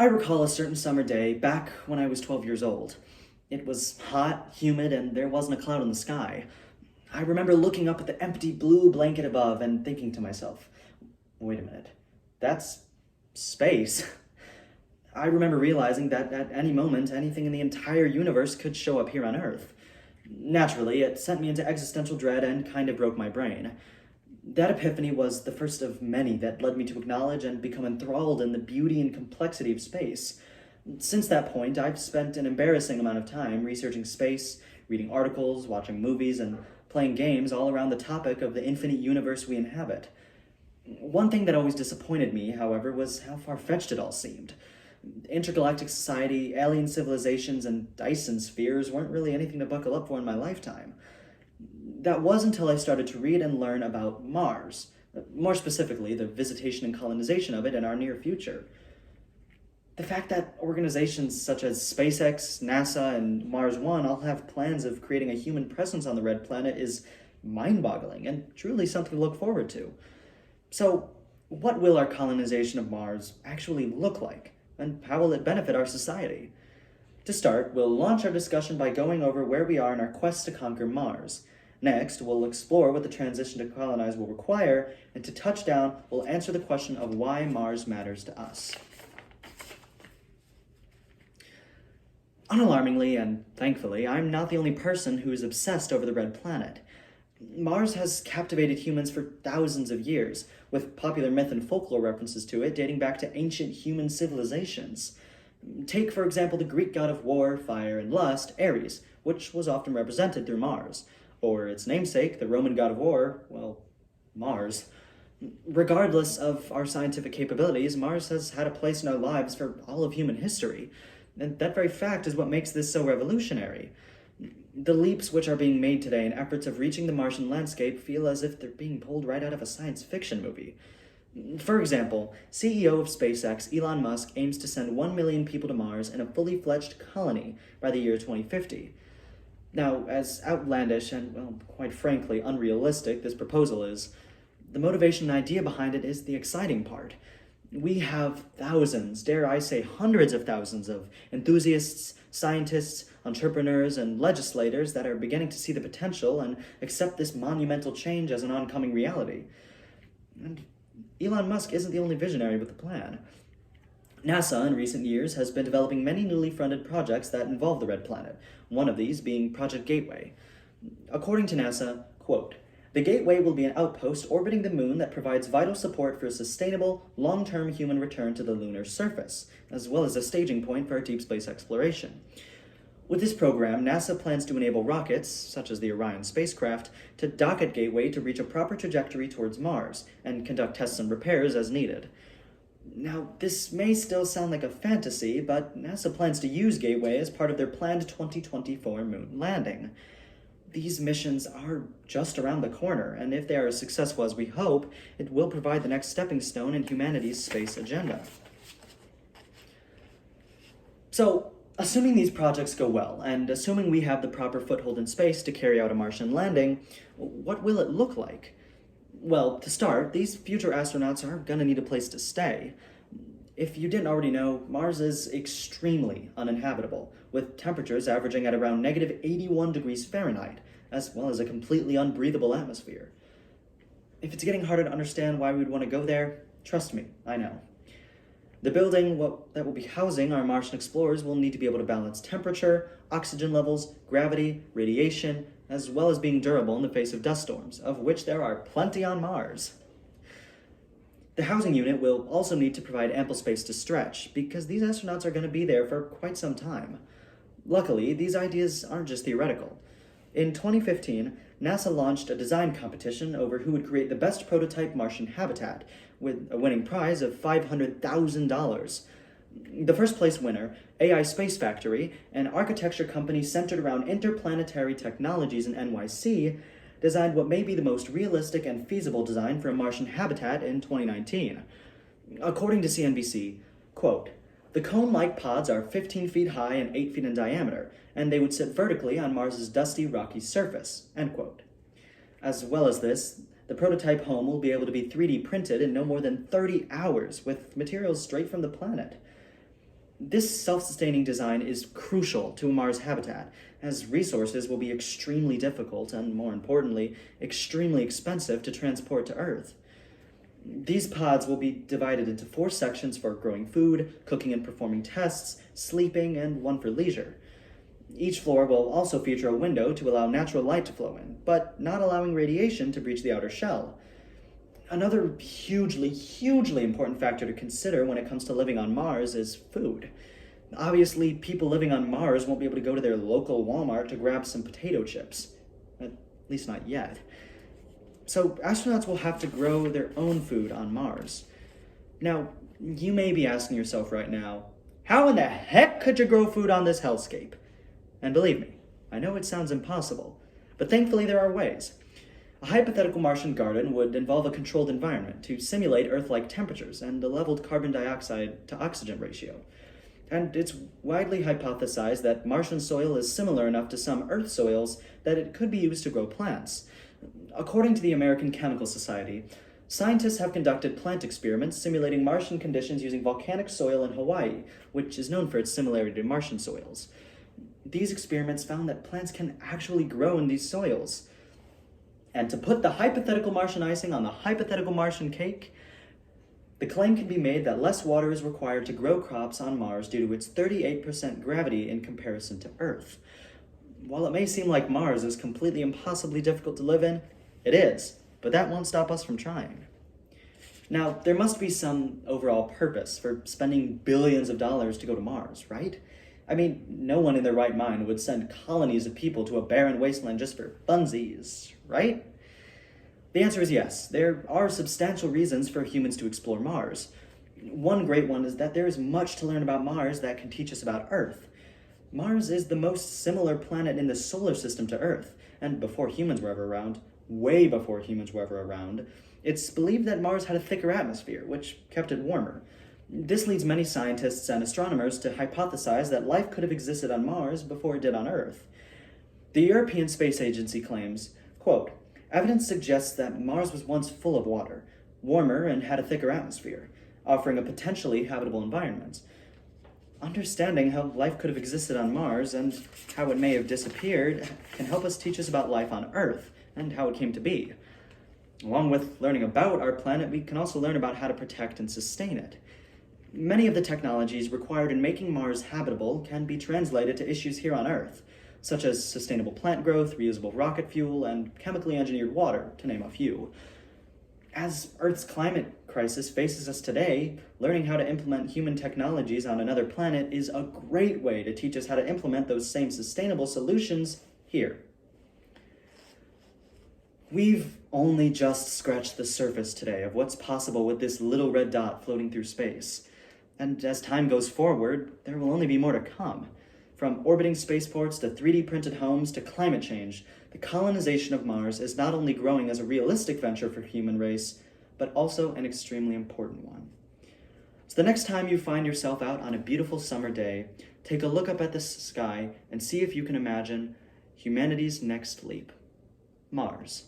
I recall a certain summer day back when I was 12 years old. It was hot, humid, and there wasn't a cloud in the sky. I remember looking up at the empty blue blanket above and thinking to myself, wait a minute, that's space. I remember realizing that at any moment, anything in the entire universe could show up here on Earth. Naturally, it sent me into existential dread and kind of broke my brain. That epiphany was the first of many that led me to acknowledge and become enthralled in the beauty and complexity of space. Since that point, I've spent an embarrassing amount of time researching space, reading articles, watching movies, and playing games all around the topic of the infinite universe we inhabit. One thing that always disappointed me, however, was how far-fetched it all seemed. Intergalactic society, alien civilizations, and Dyson spheres weren't really anything to buckle up for in my lifetime. That was until I started to read and learn about Mars, more specifically, the visitation and colonization of it in our near future. The fact that organizations such as SpaceX, NASA, and Mars One all have plans of creating a human presence on the red planet is mind-boggling and truly something to look forward to. So, what will our colonization of Mars actually look like, and how will it benefit our society? To start, we'll launch our discussion by going over where we are in our quest to conquer Mars. Next, we'll explore what the transition to colonize will require, and to touch down, we'll answer the question of why Mars matters to us. Unalarmingly, and thankfully, I'm not the only person who is obsessed over the red planet. Mars has captivated humans for thousands of years, with popular myth and folklore references to it dating back to ancient human civilizations. Take, for example, the Greek god of war, fire, and lust, Ares, which was often represented through Mars. Or its namesake, the Roman god of war, well, Mars. Regardless of our scientific capabilities, Mars has had a place in our lives for all of human history. And that very fact is what makes this so revolutionary. The leaps which are being made today in efforts of reaching the Martian landscape feel as if they're being pulled right out of a science fiction movie. For example, CEO of SpaceX, Elon Musk, aims to send 1 million people to Mars in a fully fledged colony by the year 2050. Now, as outlandish and, well, quite frankly, unrealistic this proposal is, the motivation and idea behind it is the exciting part. We have thousands, dare I say hundreds of thousands of enthusiasts, scientists, entrepreneurs, and legislators that are beginning to see the potential and accept this monumental change as an oncoming reality. And Elon Musk isn't the only visionary with the plan. NASA, in recent years, has been developing many newly funded projects that involve the Red Planet, one of these being Project Gateway. According to NASA, quote, "The Gateway will be an outpost orbiting the moon that provides vital support for a sustainable, long-term human return to the lunar surface, as well as a staging point for our deep space exploration." With this program, NASA plans to enable rockets, such as the Orion spacecraft, to dock at Gateway to reach a proper trajectory towards Mars, and conduct tests and repairs as needed. Now, this may still sound like a fantasy, but NASA plans to use Gateway as part of their planned 2024 moon landing. These missions are just around the corner, and if they are as successful as we hope, it will provide the next stepping stone in humanity's space agenda. So, assuming these projects go well, and assuming we have the proper foothold in space to carry out a Martian landing, what will it look like? Well, to start, these future astronauts are going to need a place to stay. If you didn't already know, Mars is extremely uninhabitable, with temperatures averaging at around negative 81 degrees Fahrenheit, as well as a completely unbreathable atmosphere. If it's getting harder to understand why we'd want to go there, trust me, I know. The building that will be housing our Martian explorers will need to be able to balance temperature, oxygen levels, gravity, radiation, as well as being durable in the face of dust storms, of which there are plenty on Mars. The housing unit will also need to provide ample space to stretch, because these astronauts are going to be there for quite some time. Luckily, these ideas aren't just theoretical. In 2015, NASA launched a design competition over who would create the best prototype Martian habitat, with a winning prize of $500,000. The first place winner, AI Space Factory, an architecture company centered around interplanetary technologies in NYC, designed what may be the most realistic and feasible design for a Martian habitat in 2019. According to CNBC, quote, "The cone-like pods are 15 feet high and 8 feet in diameter, and they would sit vertically on Mars's dusty, rocky surface," end quote. As well as this, the prototype home will be able to be 3D printed in no more than 30 hours with materials straight from the planet. This self-sustaining design is crucial to a Mars habitat, as resources will be extremely difficult and, more importantly, extremely expensive to transport to Earth. These pods will be divided into 4 sections for growing food, cooking and performing tests, sleeping, and one for leisure. Each floor will also feature a window to allow natural light to flow in, but not allowing radiation to breach the outer shell. Another hugely important factor to consider when it comes to living on Mars is food. Obviously, people living on Mars won't be able to go to their local Walmart to grab some potato chips. At least not yet. So astronauts will have to grow their own food on Mars. Now, you may be asking yourself right now, how in the heck could you grow food on this hellscape? And believe me, I know it sounds impossible, but thankfully there are ways. A hypothetical Martian garden would involve a controlled environment to simulate Earth-like temperatures and a leveled carbon dioxide to oxygen ratio. And it's widely hypothesized that Martian soil is similar enough to some Earth soils that it could be used to grow plants. According to the American Chemical Society, scientists have conducted plant experiments simulating Martian conditions using volcanic soil in Hawaii, which is known for its similarity to Martian soils. These experiments found that plants can actually grow in these soils. And to put the hypothetical Martian icing on the hypothetical Martian cake, the claim can be made that less water is required to grow crops on Mars due to its 38% gravity in comparison to Earth. While it may seem like Mars is completely impossibly difficult to live in, it is, but that won't stop us from trying. Now, there must be some overall purpose for spending billions of dollars to go to Mars, right? I mean, no one in their right mind would send colonies of people to a barren wasteland just for funsies, right? The answer is yes. There are substantial reasons for humans to explore Mars. One great one is that there is much to learn about Mars that can teach us about Earth. Mars is the most similar planet in the solar system to Earth, and before humans were ever around, way before humans were ever around, it's believed that Mars had a thicker atmosphere, which kept it warmer. This leads many scientists and astronomers to hypothesize that life could have existed on Mars before it did on Earth. The European Space Agency claims, quote, "Evidence suggests that Mars was once full of water, warmer and had a thicker atmosphere, offering a potentially habitable environment. Understanding how life could have existed on Mars and how it may have disappeared can help us teach us about life on Earth and how it came to be. Along with learning about our planet, we can also learn about how to protect and sustain it. Many of the technologies required in making Mars habitable can be translated to issues here on Earth, such as sustainable plant growth, reusable rocket fuel, and chemically engineered water, to name a few. As Earth's climate crisis faces us today, learning how to implement human technologies on another planet is a great way to teach us how to implement those same sustainable solutions here. We've only just scratched the surface today of what's possible with this little red dot floating through space. And as time goes forward, there will only be more to come. From orbiting spaceports to 3D printed homes to climate change, the colonization of Mars is not only growing as a realistic venture for the human race, but also an extremely important one. So the next time you find yourself out on a beautiful summer day, take a look up at the sky and see if you can imagine humanity's next leap, Mars.